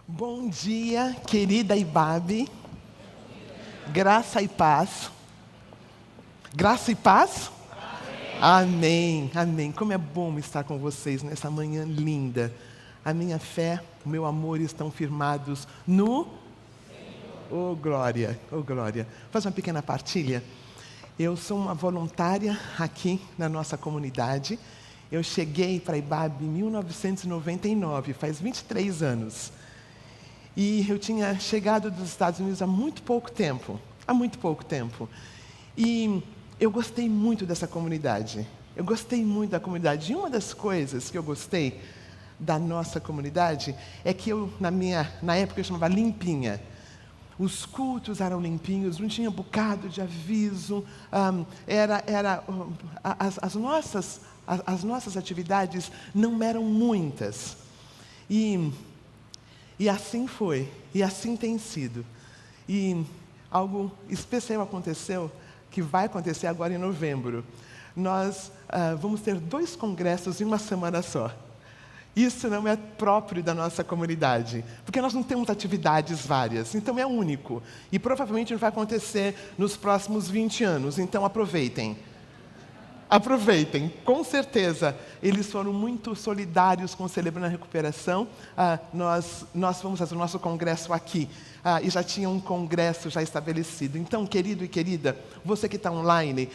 Bom dia, querida Ibabe. Graça e paz. Graça e paz? Amém. Amém. Como é bom estar com vocês nessa manhã linda. A minha fé, o meu amor estão firmados no... Oh, glória, oh, glória. Faz uma pequena partilha. Eu sou uma voluntária aqui na nossa comunidade. Eu cheguei para Ibabe em 1999, faz 23 anos. E eu tinha chegado dos Estados Unidos há muito pouco tempo. E eu gostei muito dessa comunidade. Eu gostei muito da comunidade. E uma das coisas que eu gostei da nossa comunidade é que na época eu chamava limpinha. Os cultos eram limpinhos, não tinha bocado de aviso. As nossas atividades não eram muitas. E assim foi, e assim tem sido. E algo especial aconteceu, que vai acontecer agora em novembro. Nós vamos ter 2 congressos em uma semana só. Isso não é próprio da nossa comunidade, porque nós não temos atividades várias, então é único. E provavelmente não vai acontecer nos próximos 20 anos, então aproveitem. Aproveitem, com certeza. Eles foram muito solidários com Celebrando a Recuperação. Nós vamos fazer o nosso congresso aqui. E já tinha um congresso já estabelecido. Então, querido e querida, você que está online,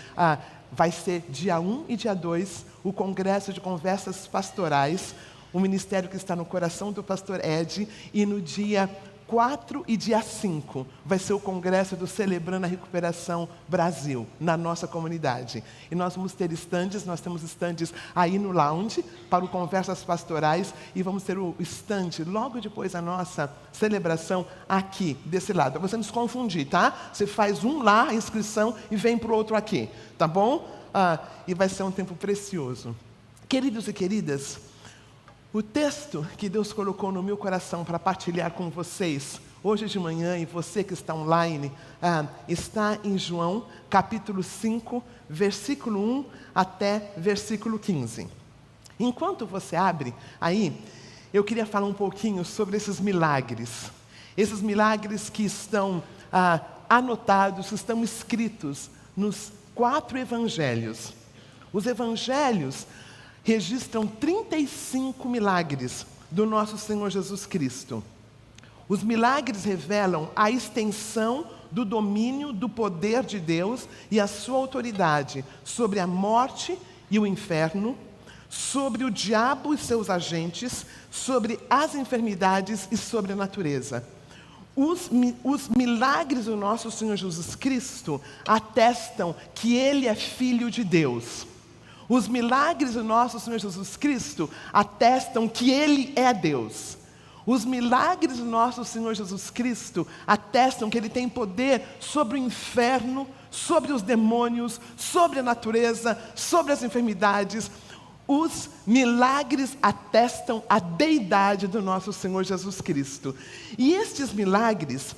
vai ser dia 1 e dia 2 o congresso de conversas pastorais, o ministério que está no coração do pastor Ed, e no dia 4 e dia 5 vai ser o congresso do Celebrando a Recuperação Brasil, na nossa comunidade. E nós vamos ter estandes, nós temos estandes aí no lounge, para o Conversas Pastorais, e vamos ter o estande logo depois da nossa celebração aqui, desse lado. Para você não se confundir, tá? Você faz um lá, a inscrição, e vem para o outro aqui, tá bom? E vai ser um tempo precioso. Queridos e queridas, o texto que Deus colocou no meu coração para partilhar com vocês hoje de manhã, e você que está online, está em João, capítulo 5, versículo 1 até versículo 15. Enquanto você abre aí, eu queria falar um pouquinho sobre esses milagres que estão anotados, estão escritos nos 4 evangelhos. Os evangelhos registram 35 milagres do nosso Senhor Jesus Cristo. Os milagres revelam a extensão do domínio, do poder de Deus e a sua autoridade sobre a morte e o inferno, sobre o diabo e seus agentes, sobre as enfermidades e sobre a natureza. Os milagres do nosso Senhor Jesus Cristo atestam que Ele é Filho de Deus. Os milagres do nosso Senhor Jesus Cristo atestam que Ele é Deus. Os milagres do nosso Senhor Jesus Cristo atestam que Ele tem poder sobre o inferno, sobre os demônios, sobre a natureza, sobre as enfermidades. Os milagres atestam a deidade do nosso Senhor Jesus Cristo. E estes milagres,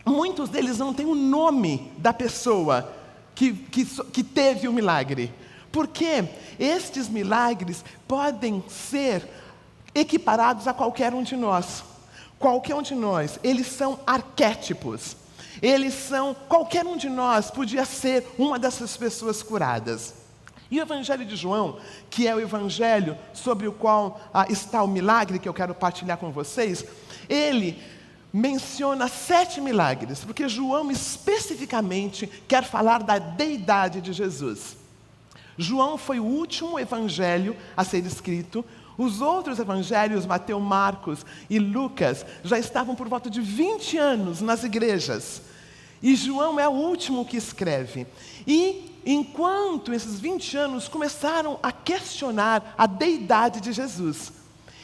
muitos deles não têm o nome da pessoa que teve o milagre. Porque estes milagres podem ser equiparados a qualquer um de nós. Qualquer um de nós. Eles são arquétipos. Qualquer um de nós podia ser uma dessas pessoas curadas. E o Evangelho de João, que é o Evangelho sobre o qual está o milagre que eu quero partilhar com vocês, ele menciona 7 milagres, porque João especificamente quer falar da deidade de Jesus. João foi o último evangelho a ser escrito. Os outros evangelhos, Mateus, Marcos e Lucas, já estavam por volta de 20 anos nas igrejas. E João é o último que escreve. E enquanto esses 20 anos começaram a questionar a deidade de Jesus,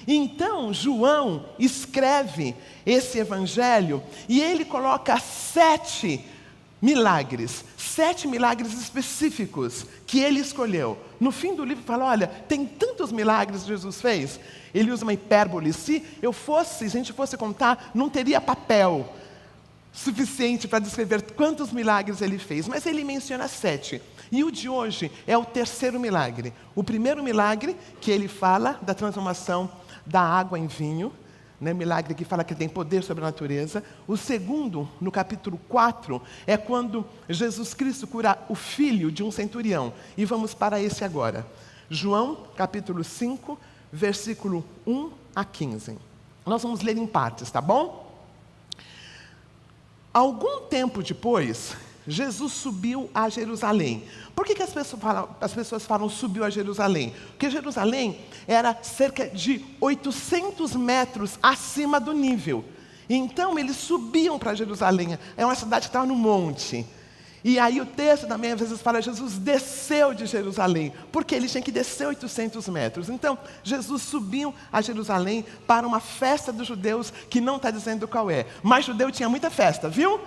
então João escreve esse evangelho e ele coloca 7 milagres específicos que ele escolheu. No fim do livro fala, olha, tem tantos milagres que Jesus fez. Ele usa uma hipérbole. Se a gente fosse contar, não teria papel suficiente para descrever quantos milagres ele fez. Mas ele menciona 7. E o de hoje é o terceiro milagre. O primeiro milagre, que ele fala da transformação da água em vinho. né, milagre que fala que ele tem poder sobre a natureza. O segundo, no capítulo 4, é quando Jesus Cristo cura o filho de um centurião. E vamos para esse agora. João, capítulo 5, versículo 1 a 15. Nós vamos ler em partes, tá bom? Algum tempo depois, Jesus subiu a Jerusalém. Por que as pessoas falam subiu a Jerusalém? Porque Jerusalém era cerca de 800 metros acima do nível. Então eles subiam para Jerusalém. É uma cidade que estava no monte. E aí o texto também às vezes fala, Jesus desceu de Jerusalém, porque ele tinha que descer 800 metros. Então, Jesus subiu a Jerusalém para uma festa dos judeus, que não está dizendo qual é. Mas judeu tinha muita festa, viu?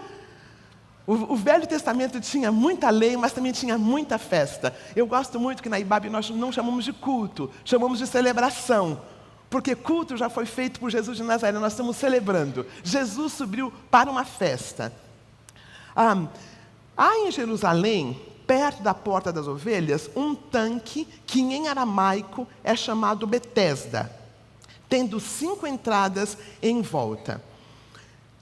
O Velho Testamento tinha muita lei, mas também tinha muita festa. Eu gosto muito que na IBAB nós não chamamos de culto, chamamos de celebração. Porque culto já foi feito por Jesus de Nazaré, nós estamos celebrando. Jesus subiu para uma festa. Há em Jerusalém, perto da Porta das Ovelhas, um tanque que em aramaico é chamado Betesda, tendo 5 entradas em volta.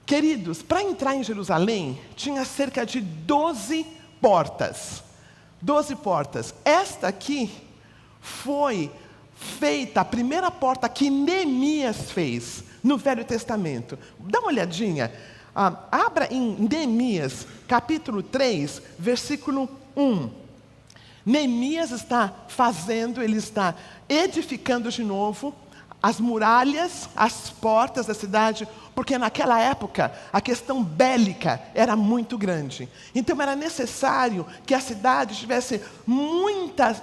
Queridos, para entrar em Jerusalém, tinha cerca de 12 portas. 12 portas. Esta aqui foi feita, a primeira porta que Neemias fez no Velho Testamento. Dá uma olhadinha. Abra em Neemias, capítulo 3, versículo 1. Neemias está ele está edificando de novo as muralhas, as portas da cidade, porque naquela época a questão bélica era muito grande. Então era necessário que a cidade tivesse muita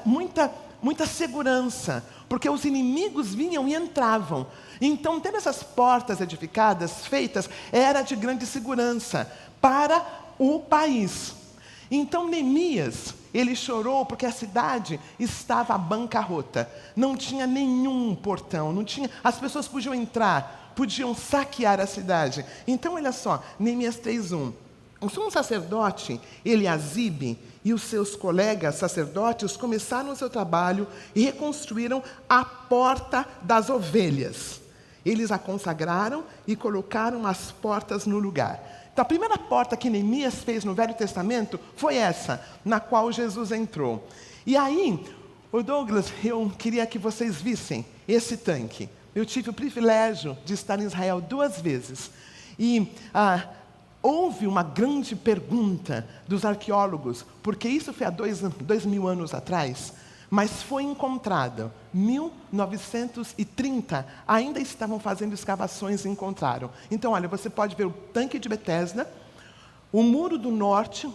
segurança, porque os inimigos vinham e entravam. Então, ter essas portas edificadas, feitas, era de grande segurança para o país. Então, Neemias, ele chorou porque a cidade estava à bancarrota. Não tinha nenhum portão, as pessoas podiam entrar, podiam saquear a cidade. Então, olha só, Neemias 3:1. O sumo sacerdote, Eliasibe, e os seus colegas sacerdotes começaram o seu trabalho e reconstruíram a Porta das Ovelhas. Eles a consagraram e colocaram as portas no lugar. Então, a primeira porta que Neemias fez no Velho Testamento foi essa, na qual Jesus entrou. E aí, Douglas, eu queria que vocês vissem esse tanque. Eu tive o privilégio de estar em Israel 2 vezes. E houve uma grande pergunta dos arqueólogos, porque isso foi há 2.000 anos atrás, mas foi encontrado. 1930, ainda estavam fazendo escavações e encontraram. Então, olha, você pode ver o tanque de Betesda, o muro norte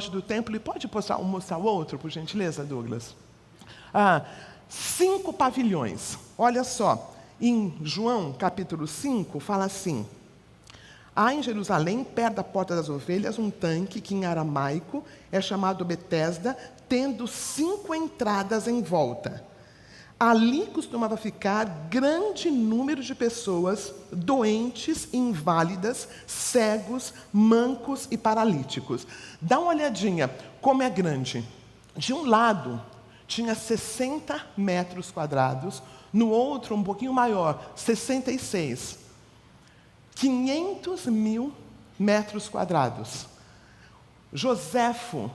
do templo, e pode mostrar o outro, por gentileza, Douglas? 5 pavilhões. Olha só, em João, capítulo 5, fala assim: há em Jerusalém, perto da Porta das Ovelhas, um tanque que em aramaico é chamado Betesda, tendo 5 entradas em volta. Ali costumava ficar grande número de pessoas doentes, inválidas, cegos, mancos e paralíticos. Dá uma olhadinha como é grande. De um lado, tinha 60 metros quadrados, no outro, um pouquinho maior, 66. 500.000 metros quadrados. Joséfo,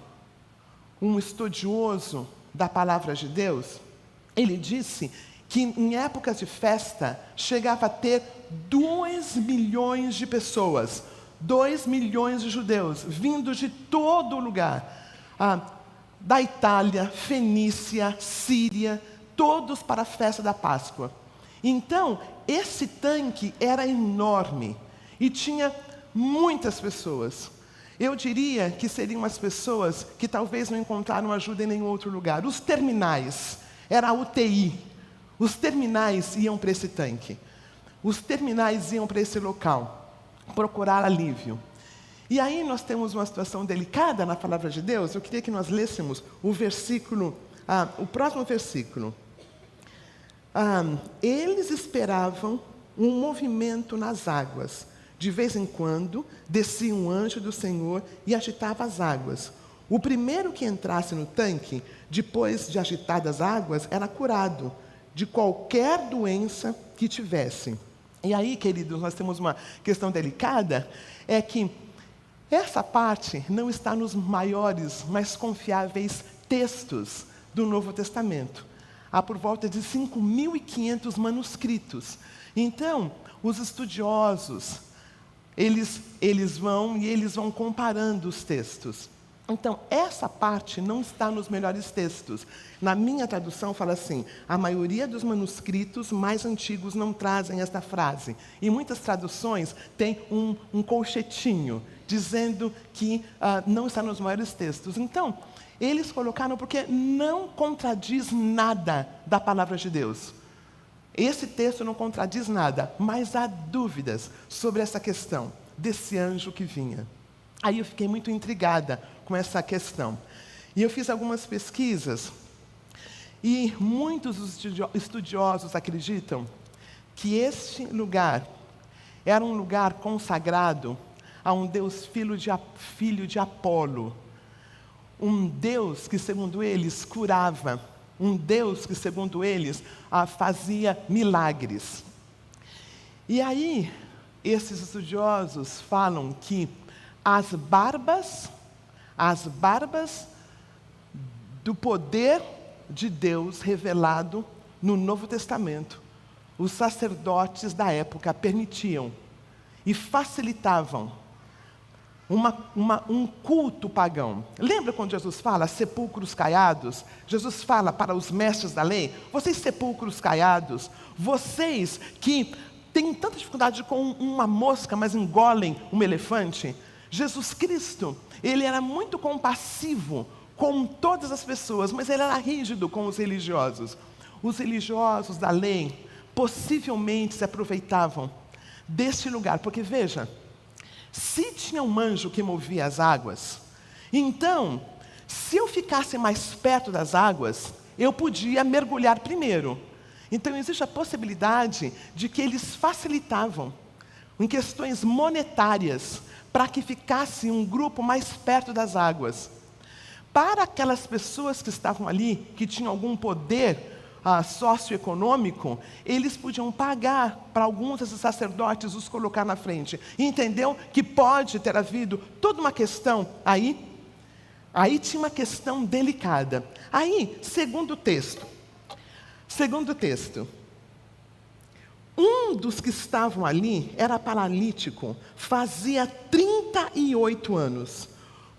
um estudioso da palavra de Deus, ele disse que em épocas de festa chegava a ter 2 milhões de pessoas, 2 milhões de judeus, vindos de todo lugar, da Itália, Fenícia, Síria, todos para a festa da Páscoa. Então, esse tanque era enorme e tinha muitas pessoas. Eu diria que seriam as pessoas que talvez não encontraram ajuda em nenhum outro lugar. Os terminais, era a UTI. Os terminais iam para esse tanque. Os terminais iam para esse local, procurar alívio. E aí nós temos uma situação delicada na palavra de Deus. Eu queria que nós lêssemos o próximo versículo. Eles esperavam um movimento nas águas. De vez em quando, descia um anjo do Senhor e agitava as águas. O primeiro que entrasse no tanque, depois de agitadas as águas, era curado de qualquer doença que tivesse. E aí, queridos, nós temos uma questão delicada, é que essa parte não está nos maiores, mais confiáveis textos do Novo Testamento. Há por volta de 5.500 manuscritos. Então, os estudiosos, eles vão comparando os textos. Então, essa parte não está nos melhores textos. Na minha tradução fala assim, a maioria dos manuscritos mais antigos não trazem esta frase. E muitas traduções têm um colchetinho, dizendo que não está nos maiores textos. Então, eles colocaram porque não contradiz nada da palavra de Deus. Esse texto não contradiz nada, mas há dúvidas sobre essa questão desse anjo que vinha. Aí eu fiquei muito intrigada com essa questão. E eu fiz algumas pesquisas, e muitos estudiosos acreditam que este lugar era um lugar consagrado a um Deus filho de Apolo. Um Deus que, segundo eles, curava. Um Deus que, segundo eles, fazia milagres. E aí, esses estudiosos falam que as barbas do poder de Deus revelado no Novo Testamento, os sacerdotes da época permitiam e facilitavam um culto pagão. Lembra quando Jesus fala sepulcros caiados? Jesus fala para os mestres da lei, vocês sepulcros caiados, vocês que têm tanta dificuldade com uma mosca, mas engolem um elefante. Jesus Cristo, ele era muito compassivo com todas as pessoas, mas ele era rígido com os religiosos. Os religiosos da lei possivelmente se aproveitavam deste lugar, porque veja, se tinha um anjo que movia as águas, então, se eu ficasse mais perto das águas, eu podia mergulhar primeiro. Então, existe a possibilidade de que eles facilitavam, em questões monetárias, para que ficasse um grupo mais perto das águas. Para aquelas pessoas que estavam ali, que tinham algum poder socioeconômico, eles podiam pagar para alguns desses sacerdotes os colocar na frente. Entendeu que pode ter havido toda uma questão aí? Aí tinha uma questão delicada. Aí, segundo texto, um dos que estavam ali era paralítico, fazia 38 anos.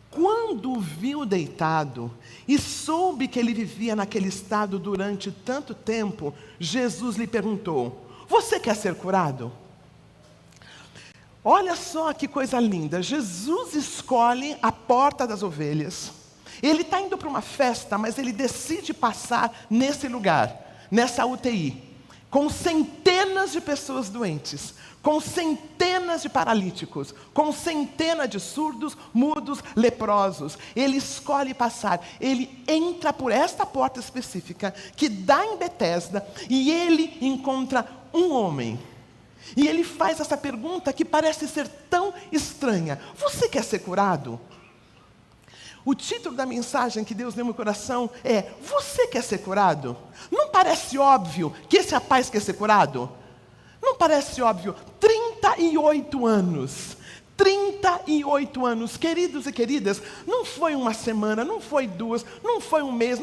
Quando o viu deitado e soube que ele vivia naquele estado durante tanto tempo, Jesus lhe perguntou: você quer ser curado? Olha só que coisa linda, Jesus escolhe a porta das ovelhas. Ele está indo para uma festa, mas ele decide passar nesse lugar, nessa UTI, com centenas de pessoas doentes, com centenas de paralíticos, com centenas de surdos, mudos, leprosos. Ele escolhe passar, ele entra por esta porta específica, que dá em Betesda, e ele encontra um homem. E ele faz essa pergunta que parece ser tão estranha: você quer ser curado? O título da mensagem que Deus deu no meu coração é: você quer ser curado? Não parece óbvio que esse rapaz quer ser curado? Não parece óbvio? 38 anos. 38 anos, queridos e queridas, não foi uma semana, não foi duas, não foi um mês,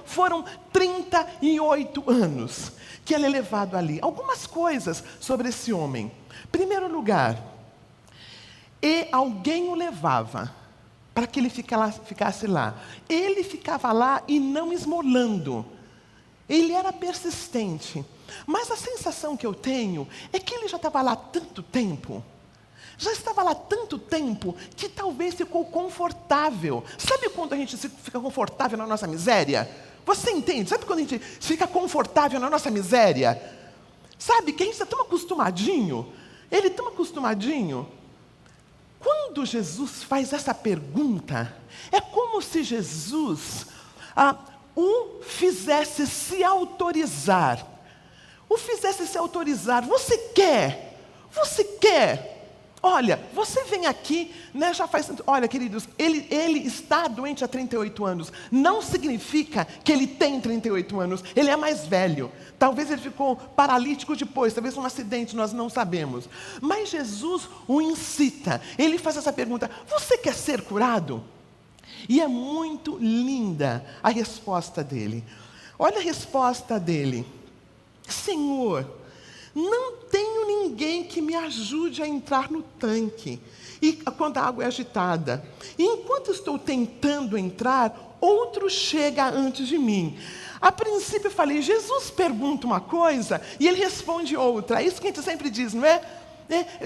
foram 38 anos que ele é levado ali. Algumas coisas sobre esse homem. Primeiro lugar, alguém o levava para que ele ficasse lá. Ele ficava lá e não esmolando. Ele era persistente. Mas a sensação que eu tenho é que ele já estava lá há tanto tempo. Já estava lá tanto tempo que talvez ficou confortável. Sabe quando a gente fica confortável na nossa miséria? Você entende? Sabe quando a gente fica confortável na nossa miséria? Sabe que a gente está tão acostumadinho. Ele tão acostumadinho. Quando Jesus faz essa pergunta, é como se Jesus o fizesse se autorizar. O fizesse se autorizar. Você quer? Você quer? olha, você vem aqui, né, já faz... Olha, queridos, ele está doente há 38 anos. Não significa que ele tem 38 anos. Ele é mais velho. Talvez ele ficou paralítico depois, talvez um acidente, nós não sabemos. Mas Jesus o incita. Ele faz essa pergunta: você quer ser curado? E é muito linda a resposta dele. Olha a resposta dele: Senhor, não tenho ninguém que me ajude a entrar no tanque e quando a água é agitada. E enquanto estou tentando entrar, outro chega antes de mim. A princípio eu falei, Jesus pergunta uma coisa e ele responde outra. É isso que a gente sempre diz, não é?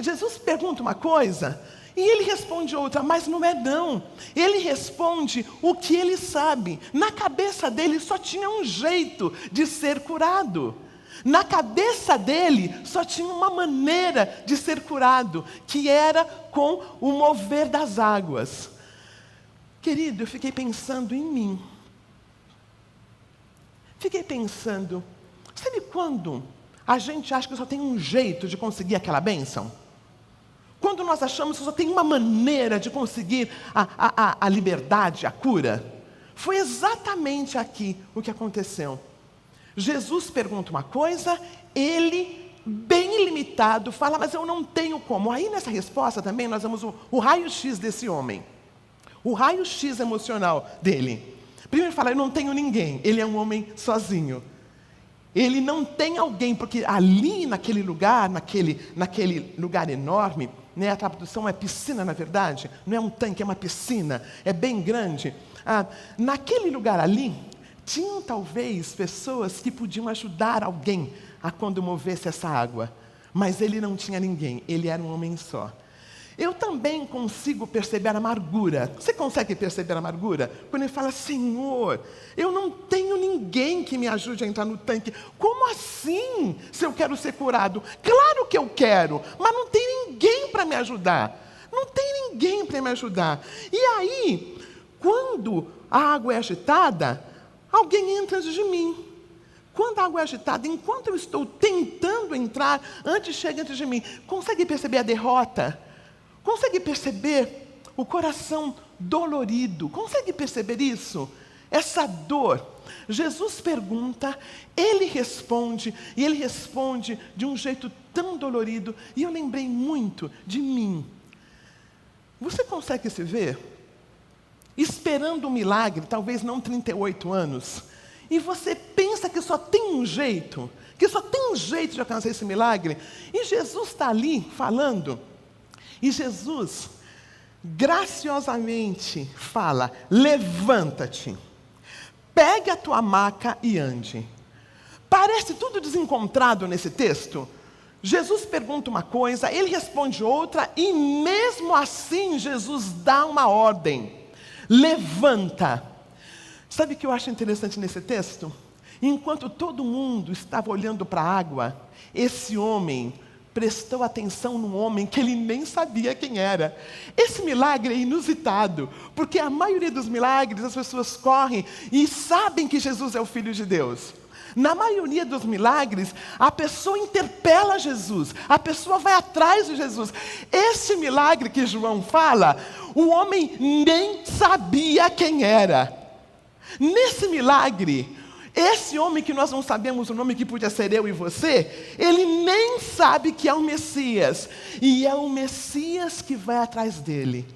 Jesus pergunta uma coisa e ele responde outra, mas não é não. Ele responde o que ele sabe. Na cabeça dele só tinha um jeito de ser curado. Na cabeça dele só tinha uma maneira de ser curado, que era com o mover das águas. Querido, eu fiquei pensando em mim. Fiquei pensando, sabe quando a gente acha que só tem um jeito de conseguir aquela bênção? Quando nós achamos que só tem uma maneira de conseguir a liberdade, a cura? Foi exatamente aqui o que aconteceu. Jesus pergunta uma coisa, ele, bem limitado, fala, mas eu não tenho como. Aí nessa resposta também nós vemos o raio-x desse homem. O raio-x emocional dele. Primeiro fala, eu não tenho ninguém. Ele é um homem sozinho. Ele não tem alguém, porque ali naquele lugar lugar enorme, né, a tradução é piscina na verdade, não é um tanque, é uma piscina, é bem grande. Naquele lugar ali, tinham talvez pessoas que podiam ajudar alguém a quando movesse essa água. Mas ele não tinha ninguém, ele era um homem só. Eu também consigo perceber a amargura. Você consegue perceber a amargura? Quando ele fala, Senhor, eu não tenho ninguém que me ajude a entrar no tanque. Como assim, se eu quero ser curado? Claro que eu quero, mas não tem ninguém para me ajudar. Não tem ninguém para me ajudar. E aí, quando a água é agitada, alguém entra antes de mim. Quando a água é agitada, enquanto eu estou tentando entrar, antes chega antes de mim. Consegue perceber a derrota? Consegue perceber o coração dolorido? Consegue perceber isso? Essa dor. Jesus pergunta, ele responde, e ele responde de um jeito tão dolorido. E eu lembrei muito de mim. Você consegue se ver esperando um milagre, talvez não 38 anos, e você pensa que só tem um jeito, de alcançar esse milagre, e Jesus está ali falando, e Jesus graciosamente fala, levanta-te, pegue a tua maca e ande. Parece tudo desencontrado nesse texto. Jesus pergunta uma coisa, ele responde outra, e mesmo assim Jesus dá uma ordem. Levanta. Sabe o que eu acho interessante nesse texto? Enquanto todo mundo estava olhando para a água, esse homem prestou atenção num homem que ele nem sabia quem era. Esse milagre é inusitado, porque a maioria dos milagres as pessoas correm e sabem que Jesus é o Filho de Deus. Na maioria dos milagres, a pessoa interpela Jesus, a pessoa vai atrás de Jesus. Esse milagre que João fala, o homem nem sabia quem era. Nesse milagre, esse homem que nós não sabemos o nome, que podia ser eu e você, ele nem sabe que é o Messias. E é o Messias que vai atrás dele.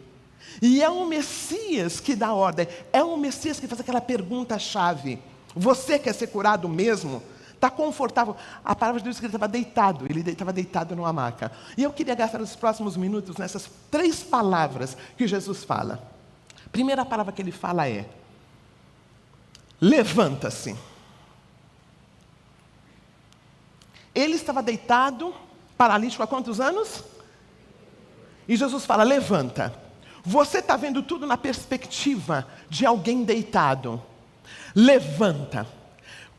E é o Messias que dá ordem. É o Messias que faz aquela pergunta-chave. Você quer ser curado mesmo? Está confortável? A palavra de Deus diz que ele estava deitado. Ele estava deitado numa maca. E eu queria gastar os próximos minutos nessas 3 palavras que Jesus fala. A primeira palavra que ele fala é: levanta-se. Ele estava deitado, paralítico há quantos anos? E Jesus fala, levanta. Você está vendo tudo na perspectiva de alguém deitado. Levanta.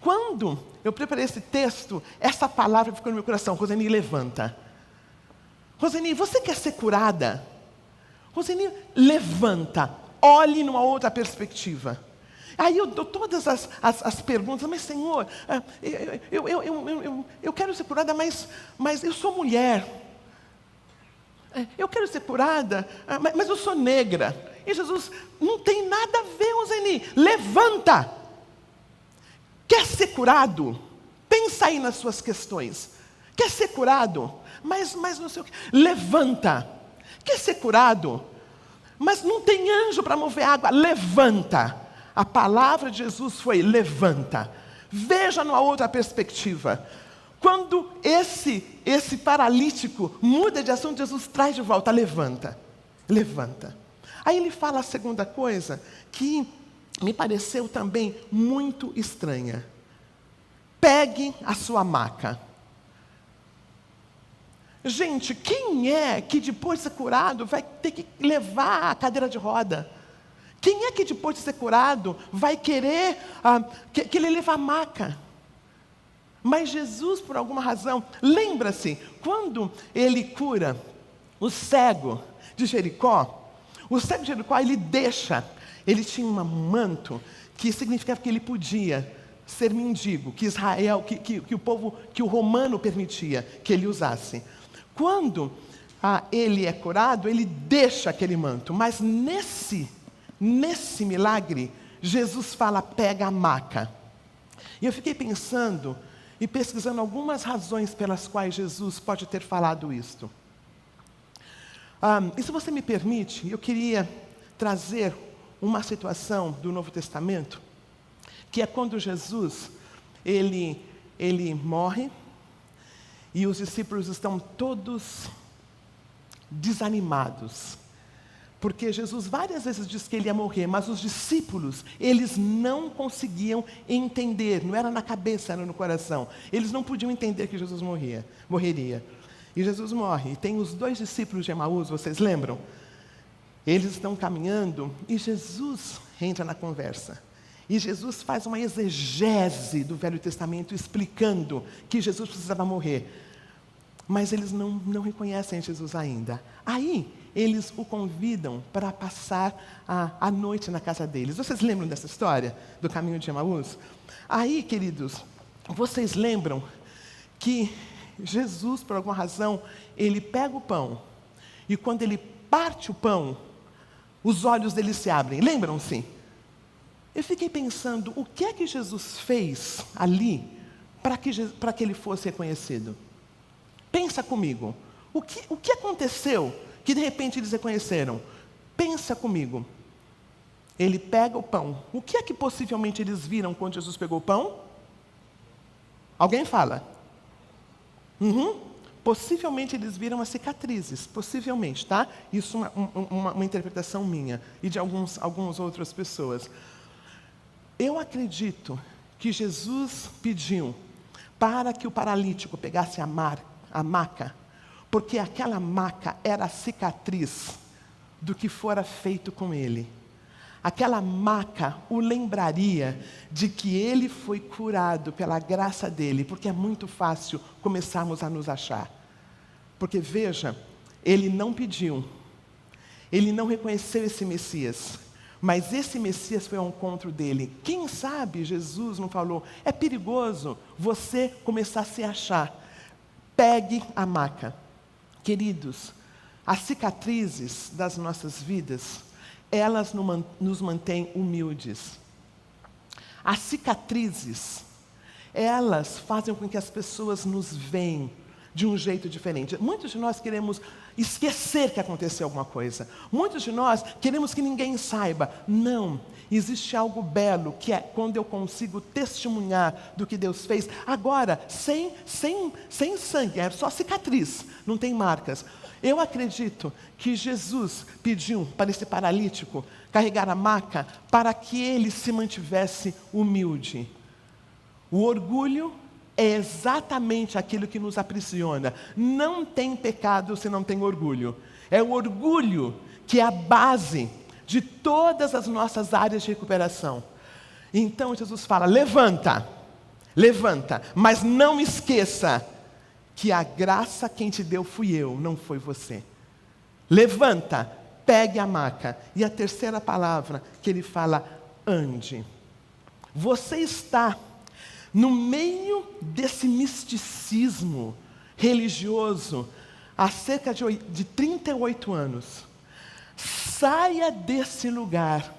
Quando eu preparei esse texto, essa palavra ficou no meu coração. Roseni, levanta. Roseni, você quer ser curada? Roseni, levanta. Olhe numa outra perspectiva. Aí eu dou todas as perguntas, mas Senhor, eu quero ser curada, mas eu sou mulher. Eu quero ser curada, mas eu sou negra. E Jesus, não tem nada a ver, Uzeni. Levanta. Quer ser curado? Pensa aí nas suas questões. Quer ser curado? Mas não sei o que. Levanta. Quer ser curado? Mas não tem anjo para mover água. Levanta. A palavra de Jesus foi levanta. Veja numa outra perspectiva. Quando esse paralítico muda de assunto, Jesus traz de volta, levanta. Levanta. Aí ele fala a segunda coisa, que me pareceu também muito estranha. Pegue a sua maca. Gente, quem é que depois de ser curado vai ter que levar a cadeira de roda? Quem é que depois de ser curado vai querer que ele leve a maca? Mas Jesus, por alguma razão, lembra-se, quando ele cura o cego de Jericó, o cego de Jericó, ele tinha um manto que significava que ele podia ser mendigo, que Israel, que o povo, que o romano permitia que ele usasse. Quando ele é curado, ele deixa aquele manto, mas nesse milagre, Jesus fala, pega a maca. E eu fiquei pensando e pesquisando algumas razões pelas quais Jesus pode ter falado isto. E se você me permite, eu queria trazer uma situação do Novo Testamento, que é quando Jesus, ele morre, e os discípulos estão todos desanimados. Porque Jesus várias vezes disse que ele ia morrer, mas os discípulos, eles não conseguiam entender, não era na cabeça, era no coração. Eles não podiam entender que Jesus morreria. E Jesus morre. E tem os 2 discípulos de Emaús, vocês lembram? Eles estão caminhando e Jesus entra na conversa. E Jesus faz uma exegese do Velho Testamento, explicando que Jesus precisava morrer. Mas eles não reconhecem Jesus ainda. Aí, eles o convidam para passar a noite na casa deles. Vocês lembram dessa história do caminho de Emaús? Aí, queridos, vocês lembram que Jesus, por alguma razão, ele pega o pão, e quando ele parte o pão, os olhos dele se abrem. Lembram-se? Eu fiquei pensando, o que é que Jesus fez ali para que ele fosse reconhecido? Pensa comigo. O que aconteceu que de repente eles reconheceram? Pensa comigo. Ele pega o pão. O que é que possivelmente eles viram quando Jesus pegou o pão? Alguém fala? Possivelmente eles viram as cicatrizes. Possivelmente, tá? Isso é uma interpretação minha e de algumas outras pessoas. Eu acredito que Jesus pediu para que o paralítico pegasse a maca, porque aquela maca era a cicatriz do que fora feito com ele. Aquela maca o lembraria de que ele foi curado pela graça dele, porque é muito fácil começarmos a nos achar. Porque veja, ele não pediu, ele não reconheceu esse Messias, mas esse Messias foi ao encontro dele. Quem sabe Jesus não falou, é perigoso você começar a se achar. Pegue a maca. Queridos, as cicatrizes das nossas vidas, elas nos mantêm humildes. As cicatrizes, elas fazem com que as pessoas nos veem de um jeito diferente. Muitos de nós queremos esquecer que aconteceu alguma coisa. Muitos de nós queremos que ninguém saiba. Não, existe algo belo, que é quando eu consigo testemunhar do que Deus fez. Agora, sem sangue, é só cicatriz, não tem marcas. Eu acredito que Jesus pediu para esse paralítico carregar a maca para que ele se mantivesse humilde. O orgulho é exatamente aquilo que nos aprisiona. Não tem pecado se não tem orgulho. É o orgulho que é a base de todas as nossas áreas de recuperação. Então Jesus fala, levanta, mas não esqueça que a graça quem te deu fui eu, não foi você. Levanta, pegue a maca. E a terceira palavra que ele fala, ande. Você está no meio desse misticismo religioso, há cerca de 38 anos. Saia desse lugar.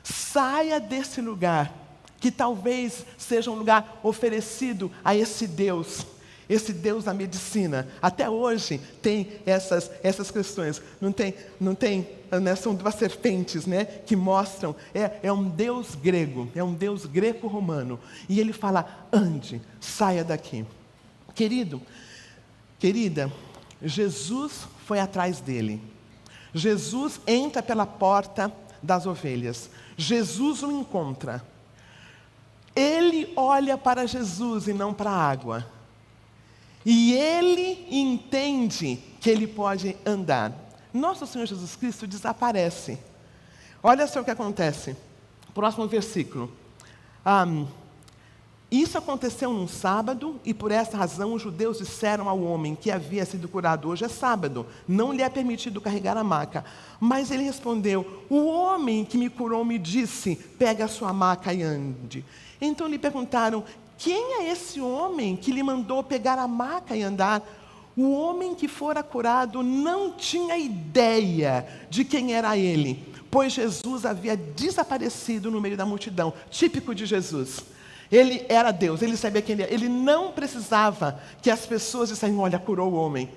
Saia desse lugar, que talvez seja um lugar oferecido a esse Deus da medicina. Até hoje tem essas questões. Não tem, né, são duas serpentes, né, que mostram, é um Deus grego, é um Deus greco-romano. E ele fala, ande, saia daqui. Querido, querida, Jesus foi atrás dele. Jesus entra pela porta das ovelhas. Jesus o encontra. Ele olha para Jesus e não para a água. E ele entende que ele pode andar. Nosso Senhor Jesus Cristo desaparece. Olha só o que acontece. Próximo versículo. Isso aconteceu num sábado, e por essa razão os judeus disseram ao homem que havia sido curado, hoje é sábado, não lhe é permitido carregar a maca. Mas ele respondeu, o homem que me curou me disse, pega a sua maca e ande. Então lhe perguntaram, quem é esse homem que lhe mandou pegar a maca e andar? O homem que fora curado não tinha ideia de quem era ele, pois Jesus havia desaparecido no meio da multidão, típico de Jesus. Ele era Deus, ele sabia quem ele era. Ele não precisava que as pessoas dissessem, olha, curou o homem.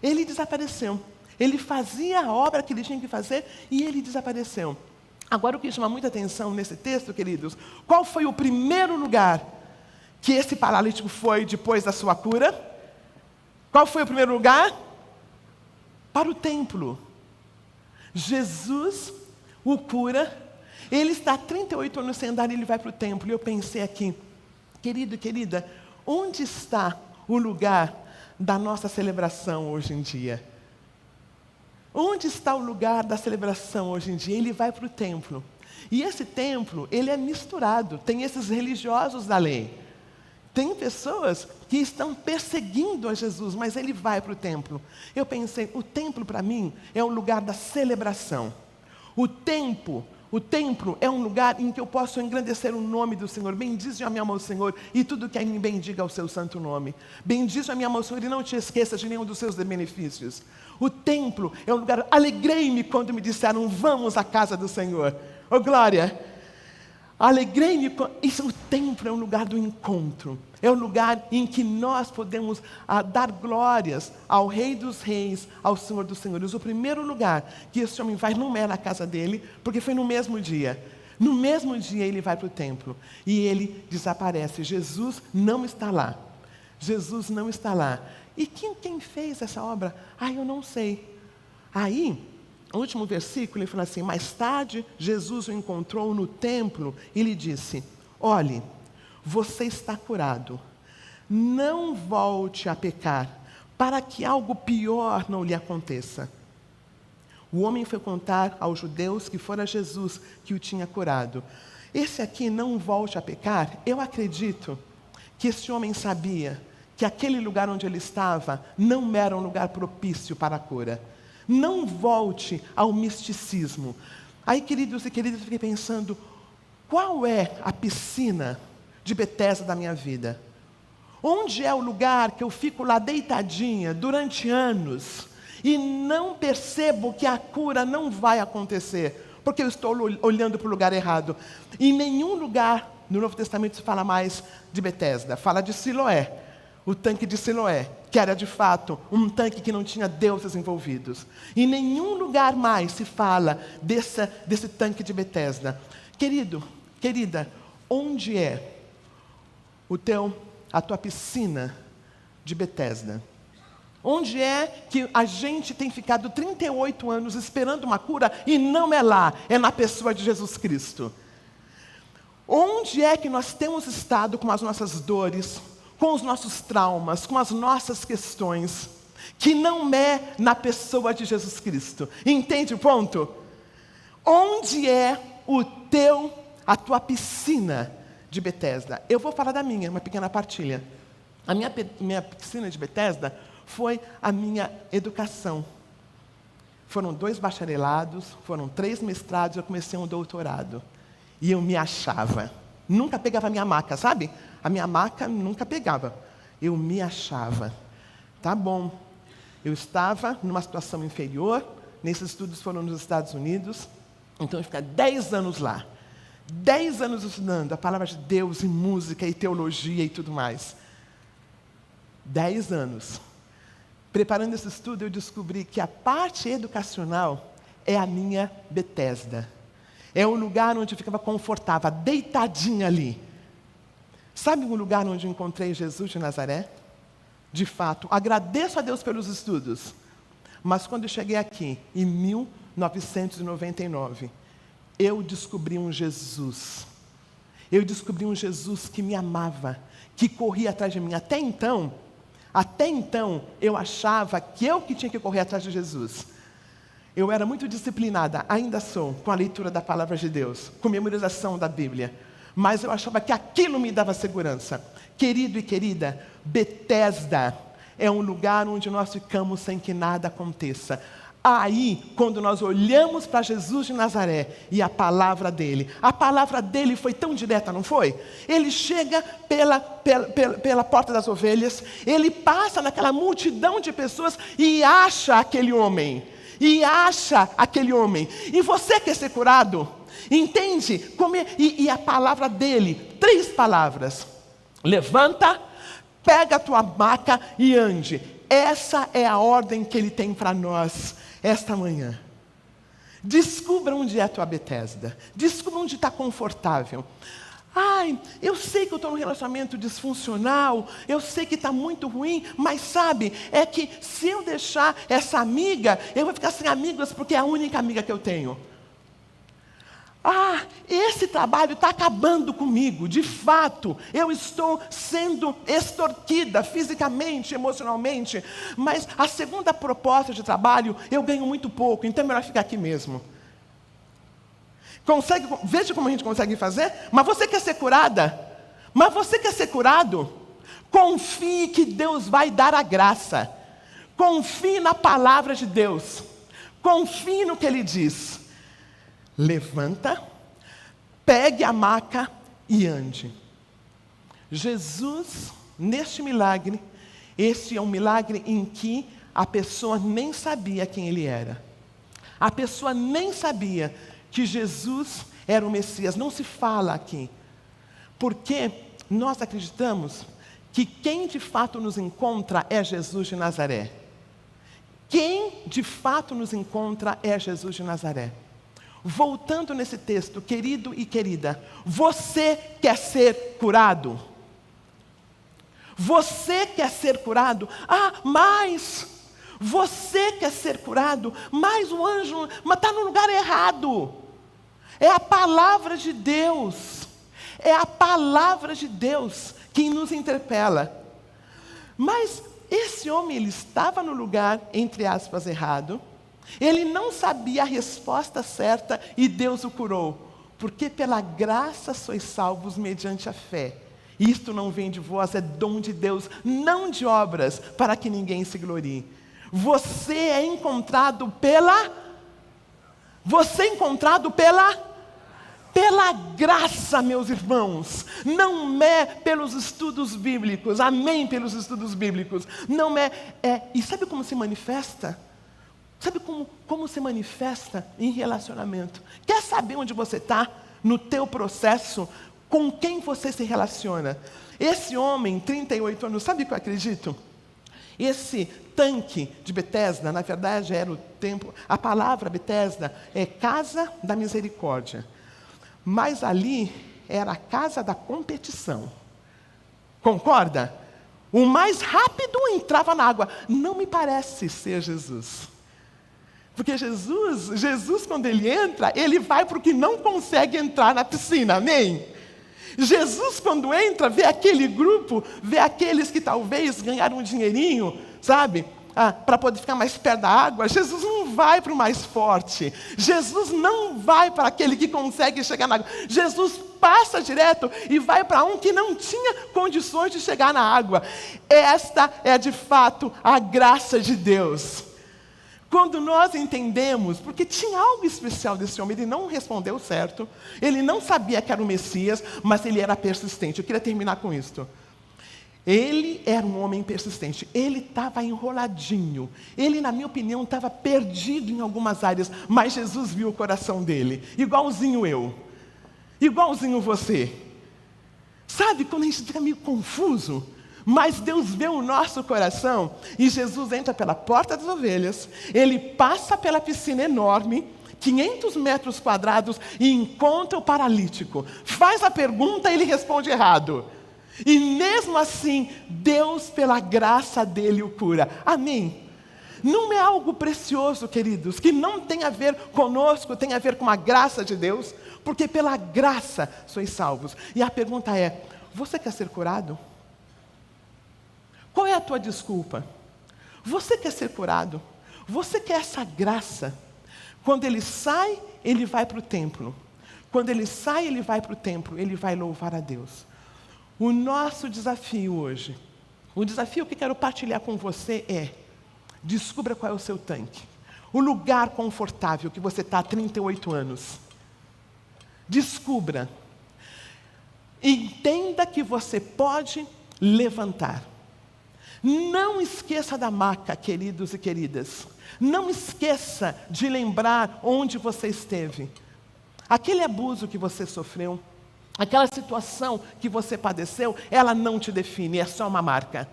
Ele desapareceu. Ele fazia a obra que ele tinha que fazer e ele desapareceu. Agora, o que chama muita atenção nesse texto, queridos, qual foi o primeiro lugar que esse paralítico foi depois da sua cura? Qual foi o primeiro lugar? Para o templo. Jesus o cura. Ele está há 38 anos sem andar e ele vai para o templo. E eu pensei aqui, querido e querida, onde está o lugar da nossa celebração hoje em dia? Onde está o lugar da celebração hoje em dia? Ele vai para o templo. E esse templo, ele é misturado. Tem esses religiosos da lei. Tem pessoas que estão perseguindo a Jesus, mas ele vai para o templo. Eu pensei, o templo para mim é o lugar da celebração. O templo é um lugar em que eu posso engrandecer o nome do Senhor. Bendize a minha mão, Senhor, e tudo que em mim bendiga o seu santo nome. Bendize a minha mão, Senhor, e não te esqueças de nenhum dos seus benefícios. O templo é um lugar, alegrei-me quando me disseram, vamos à casa do Senhor. Oh, glória! Alegrei-me, o templo é um lugar do encontro. É um lugar em que nós podemos dar glórias ao Rei dos Reis, ao Senhor dos Senhores. O primeiro lugar que esse homem vai não é na casa dele, porque foi no mesmo dia. No mesmo dia ele vai para o templo e ele desaparece. Jesus não está lá. Jesus não está lá. E quem fez essa obra? Eu não sei. Aí, no último versículo, ele fala assim, mais tarde, Jesus o encontrou no templo e lhe disse, olhe, você está curado, não volte a pecar, para que algo pior não lhe aconteça. O homem foi contar aos judeus que fora Jesus que o tinha curado. Esse aqui, não volte a pecar, eu acredito que esse homem sabia que aquele lugar onde ele estava não era um lugar propício para a cura. Não volte ao misticismo. Aí, queridos e queridas, eu fiquei pensando, qual é a piscina de Betesda da minha vida? Onde é o lugar que eu fico lá deitadinha durante anos e não percebo que a cura não vai acontecer, porque eu estou olhando para o lugar errado? Em nenhum lugar no Novo Testamento se fala mais de Betesda, fala de Siloé. O tanque de Siloé, que era de fato um tanque que não tinha deuses envolvidos. Em nenhum lugar mais se fala desse tanque de Betesda. Querido, querida, onde é a tua piscina de Betesda? Onde é que a gente tem ficado 38 anos esperando uma cura e não é lá, é na pessoa de Jesus Cristo? Onde é que nós temos estado com as nossas dores, com os nossos traumas, com as nossas questões, que não é na pessoa de Jesus Cristo? Entende o ponto? Onde é a tua piscina de Betesda? Eu vou falar da minha, uma pequena partilha. A minha piscina de Betesda foi a minha educação. Foram 2 bacharelados, foram 3 mestrados, eu comecei um doutorado. E eu me achava. Nunca pegava a minha maca, sabe? A minha maca nunca pegava. Eu me achava. Tá bom. Eu estava numa situação inferior, nesses estudos foram nos Estados Unidos, então eu fiquei 10 anos lá. 10 anos estudando a palavra de Deus e música e teologia e tudo mais. 10 anos. Preparando esse estudo, eu descobri que a parte educacional é a minha Betesda. É um lugar onde eu ficava confortável, deitadinha ali. Sabe um lugar onde eu encontrei Jesus de Nazaré? De fato, agradeço a Deus pelos estudos. Mas quando eu cheguei aqui, em 1999, eu descobri um Jesus. Eu descobri um Jesus que me amava, que corria atrás de mim. Até então, eu achava que eu que tinha que correr atrás de Jesus. Eu era muito disciplinada, ainda sou, com a leitura da palavra de Deus, com a memorização da Bíblia. Mas eu achava que aquilo me dava segurança. Querido e querida, Betesda é um lugar onde nós ficamos sem que nada aconteça. Aí, quando nós olhamos para Jesus de Nazaré e a palavra dele foi tão direta, não foi? Ele chega pela porta das ovelhas, ele passa naquela multidão de pessoas e acha aquele homem. E você quer ser curado? Entende? E a palavra dele, 3 palavras. Levanta, pega a tua maca e ande. Essa é a ordem que ele tem para nós esta manhã. Descubra onde é a tua Betesda. Descubra onde está confortável. Ai, eu sei que eu estou num relacionamento disfuncional, eu sei que está muito ruim, mas sabe, é que se eu deixar essa amiga, eu vou ficar sem amigas porque é a única amiga que eu tenho. Esse trabalho está acabando comigo, de fato, eu estou sendo extorquida fisicamente, emocionalmente, mas a segunda proposta de trabalho eu ganho muito pouco, então é melhor ficar aqui mesmo. Veja como a gente consegue fazer? Mas você quer ser curada? Mas você quer ser curado? Confie que Deus vai dar a graça. Confie na palavra de Deus. Confie no que Ele diz. Levanta, pegue a maca e ande. Jesus, neste milagre, esse é um milagre em que a pessoa nem sabia quem Ele era. A pessoa nem sabia que Jesus era o Messias. Não se fala aqui. Porque nós acreditamos que quem de fato nos encontra é Jesus de Nazaré. Quem de fato nos encontra é Jesus de Nazaré. Voltando nesse texto, querido e querida, você quer ser curado? Você quer ser curado? Mas você quer ser curado, mas o anjo está no lugar errado. É a palavra de Deus. É a palavra de Deus que nos interpela. Mas esse homem, ele estava no lugar, entre aspas, errado. Ele não sabia a resposta certa e Deus o curou. Porque pela graça sois salvos mediante a fé. Isto não vem de vós, é dom de Deus, não de obras, para que ninguém se glorie. Você é encontrado pela graça, meus irmãos. Não é pelos estudos bíblicos. Amém pelos estudos bíblicos. Não é. E sabe como se manifesta? Sabe como se manifesta em relacionamento? Quer saber onde você está no teu processo? Com quem você se relaciona? Esse homem, 38 anos, sabe o que eu acredito? Esse tanque de Betesda, na verdade era o templo, a palavra Betesda é casa da misericórdia. Mas ali era a casa da competição. Concorda? O mais rápido entrava na água. Não me parece ser Jesus. Porque Jesus quando ele entra, ele vai para o que não consegue entrar na piscina, amém? Jesus quando entra, vê aquele grupo, vê aqueles que talvez ganharam um dinheirinho, sabe? Para poder ficar mais perto da água. Jesus não vai para o mais forte. Jesus não vai para aquele que consegue chegar na água. Jesus passa direto e vai para um que não tinha condições de chegar na água. Esta é de fato a graça de Deus. Quando nós entendemos, porque tinha algo especial desse homem, ele não respondeu certo, ele não sabia que era o Messias, mas ele era persistente. Eu queria terminar com isto. Ele era um homem persistente, ele estava enroladinho, ele, na minha opinião, estava perdido em algumas áreas, mas Jesus viu o coração dele, igualzinho eu, igualzinho você. Sabe quando a gente fica meio confuso? Mas Deus vê o nosso coração, e Jesus entra pela porta das ovelhas, ele passa pela piscina enorme, 500 metros quadrados, e encontra o paralítico, faz a pergunta e ele responde errado. E mesmo assim, Deus, pela graça dele, o cura. Amém? Não é algo precioso, queridos, que não tem a ver conosco, tem a ver com a graça de Deus, porque pela graça sois salvos. E a pergunta é: você quer ser curado? Qual é a tua desculpa? Você quer ser curado? Você quer essa graça? Quando ele sai, ele vai para o templo. Quando ele sai, ele vai para o templo, ele vai louvar a Deus. O nosso desafio hoje, o desafio que quero partilhar com você é: descubra qual é o seu tanque, o lugar confortável que você está há 38 anos. Descubra. Entenda que você pode levantar. Não esqueça da maca, queridos e queridas. Não esqueça de lembrar onde você esteve. Aquele abuso que você sofreu, aquela situação que você padeceu, ela não te define, é só uma marca.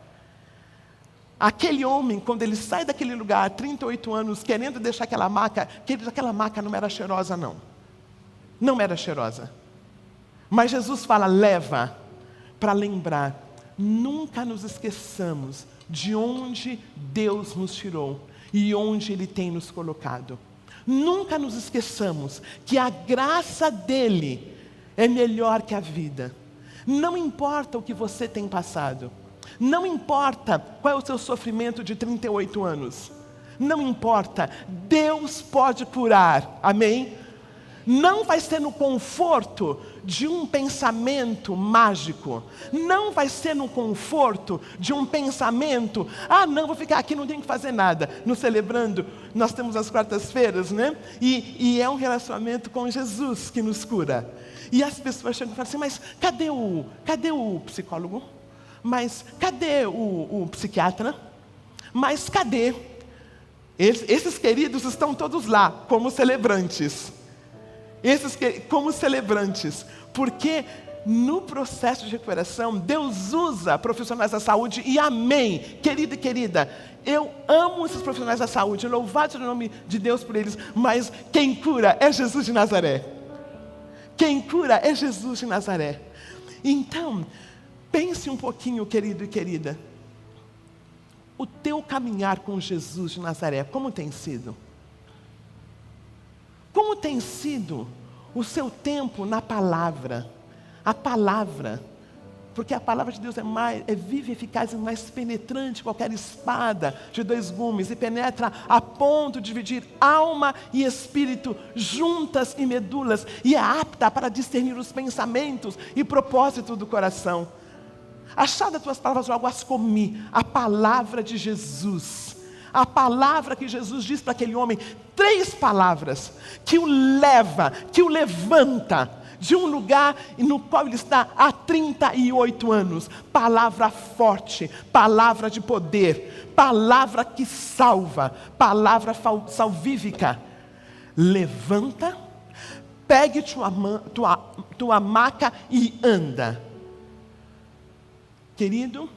Aquele homem, quando ele sai daquele lugar, 38 anos, querendo deixar aquela maca, queridos, aquela maca não era cheirosa, não. Não era cheirosa. Mas Jesus fala: leva, para lembrar. Nunca nos esqueçamos de onde Deus nos tirou e onde Ele tem nos colocado. Nunca nos esqueçamos que a graça dEle é melhor que a vida. Não importa o que você tem passado. Não importa qual é o seu sofrimento de 38 anos. Não importa. Deus pode curar. Amém? Não vai ser no conforto de um pensamento mágico. Não vai ser no conforto de um pensamento: ah, não, vou ficar aqui, não tenho que fazer nada. No Celebrando, nós temos as quartas-feiras, né? E é um relacionamento com Jesus que nos cura. E as pessoas chegam e falam assim: mas cadê o psicólogo? Mas cadê o psiquiatra? Mas cadê? Esses queridos estão todos lá, como celebrantes. Como celebrantes, porque no processo de recuperação, Deus usa profissionais da saúde, e amém, querido e querida, eu amo esses profissionais da saúde, louvado seja o nome de Deus por eles, mas quem cura é Jesus de Nazaré. Quem cura é Jesus de Nazaré. Então, pense um pouquinho, querido e querida, o teu caminhar com Jesus de Nazaré, como tem sido? Como tem sido o seu tempo na palavra? A palavra, porque a palavra de Deus é viva e eficaz e mais penetrante que qualquer espada de 2 gumes, e penetra a ponto de dividir alma e espírito, juntas e medulas, e é apta para discernir os pensamentos e propósitos do coração. Achar das tuas palavras logo as comi, a palavra de Jesus. A palavra que Jesus diz para aquele homem, 3 palavras, que o leva, que o levanta de um lugar no qual ele está há 38 anos. Palavra forte, palavra de poder, palavra que salva, palavra salvífica. Levanta, pegue tua maca e anda. Querido,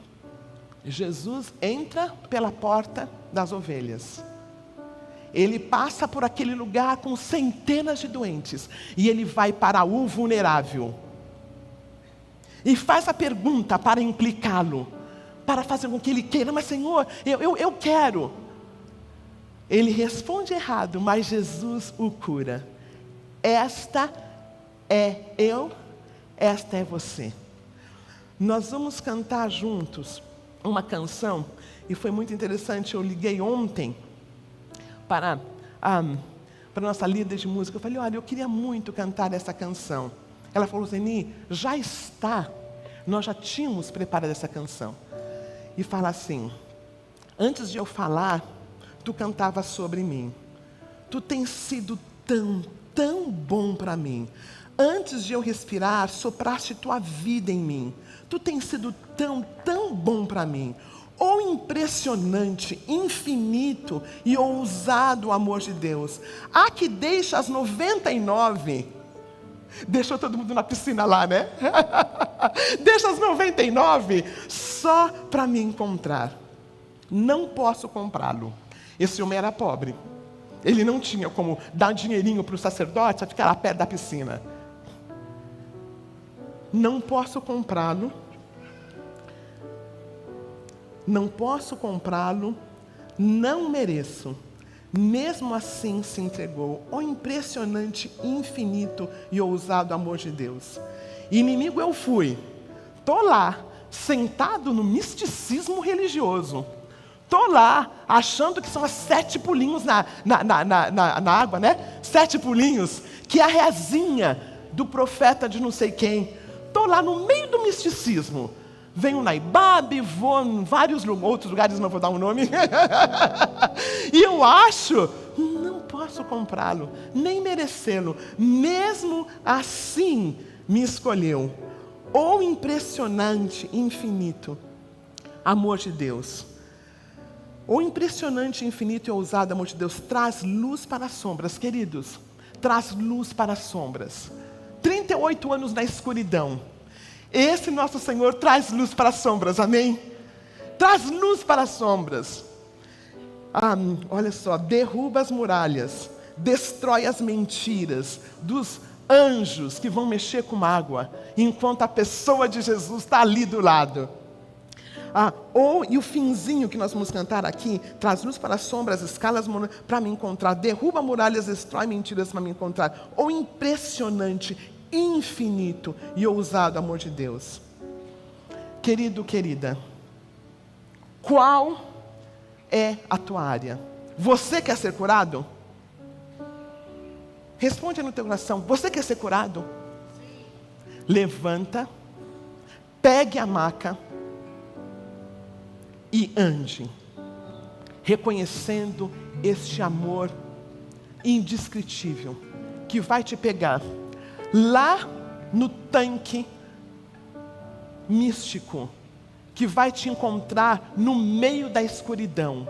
Jesus entra pela porta das ovelhas. Ele passa por aquele lugar com centenas de doentes, e ele vai para o vulnerável. E faz a pergunta para implicá-lo, para fazer com que ele queira: mas Senhor, eu quero. Ele responde errado, mas Jesus o cura. Esta é eu, esta é você. Nós vamos cantar juntos uma canção, e foi muito interessante. Eu liguei ontem para a nossa líder de música. Eu falei: olha, eu queria muito cantar essa canção. Ela falou: Zeni, já está, nós já tínhamos preparado essa canção. E fala assim: antes de eu falar, tu cantavas sobre mim. Tu tens sido tão bom para mim. Antes de eu respirar, sopraste tua vida em mim. Tu tens sido tão bom para mim. O impressionante, infinito e ousado amor de Deus. Há que deixa as 99. Deixou todo mundo na piscina lá, né? Deixa as 99 só para me encontrar. Não posso comprá-lo. Esse homem era pobre. Ele não tinha como dar dinheirinho para o sacerdote a ficar lá perto da piscina. Não posso comprá-lo. Não posso comprá-lo. Não mereço. Mesmo assim se entregou. O impressionante, infinito e ousado amor de Deus. Inimigo eu fui. Estou lá, sentado no misticismo religioso. Estou lá, achando que são as 7 pulinhos na água, né? 7 pulinhos, que é a rezinha do profeta de não sei quem. Estou lá no meio do misticismo. Venho na Ibabe, vou em vários outros lugares, não vou dar um nome. E eu acho, não posso comprá-lo, nem merecê-lo. Mesmo assim, me escolheu. O impressionante, infinito amor de Deus. O impressionante, infinito e ousado amor de Deus traz luz para as sombras, queridos. Traz luz para as sombras. 38 anos na escuridão. Esse nosso Senhor traz luz para as sombras, amém? Traz luz para as sombras. Olha só, derruba as muralhas, destrói as mentiras dos anjos que vão mexer com água, enquanto a pessoa de Jesus está ali do lado. E o finzinho que nós vamos cantar aqui, traz luz para as sombras, escalas para me encontrar, derruba muralhas, destrói mentiras para me encontrar. O impressionante, infinito e ousado amor de Deus. Querido, querida, qual é a tua área? Você quer ser curado? Responde aí no teu coração, você quer ser curado? Levanta, pegue a maca e ande, reconhecendo este amor indescritível, que vai te pegar lá no tanque místico, que vai te encontrar no meio da escuridão,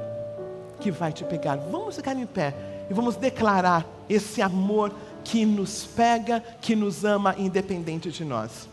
que vai te pegar. Vamos ficar em pé e vamos declarar esse amor que nos pega, que nos ama independente de nós.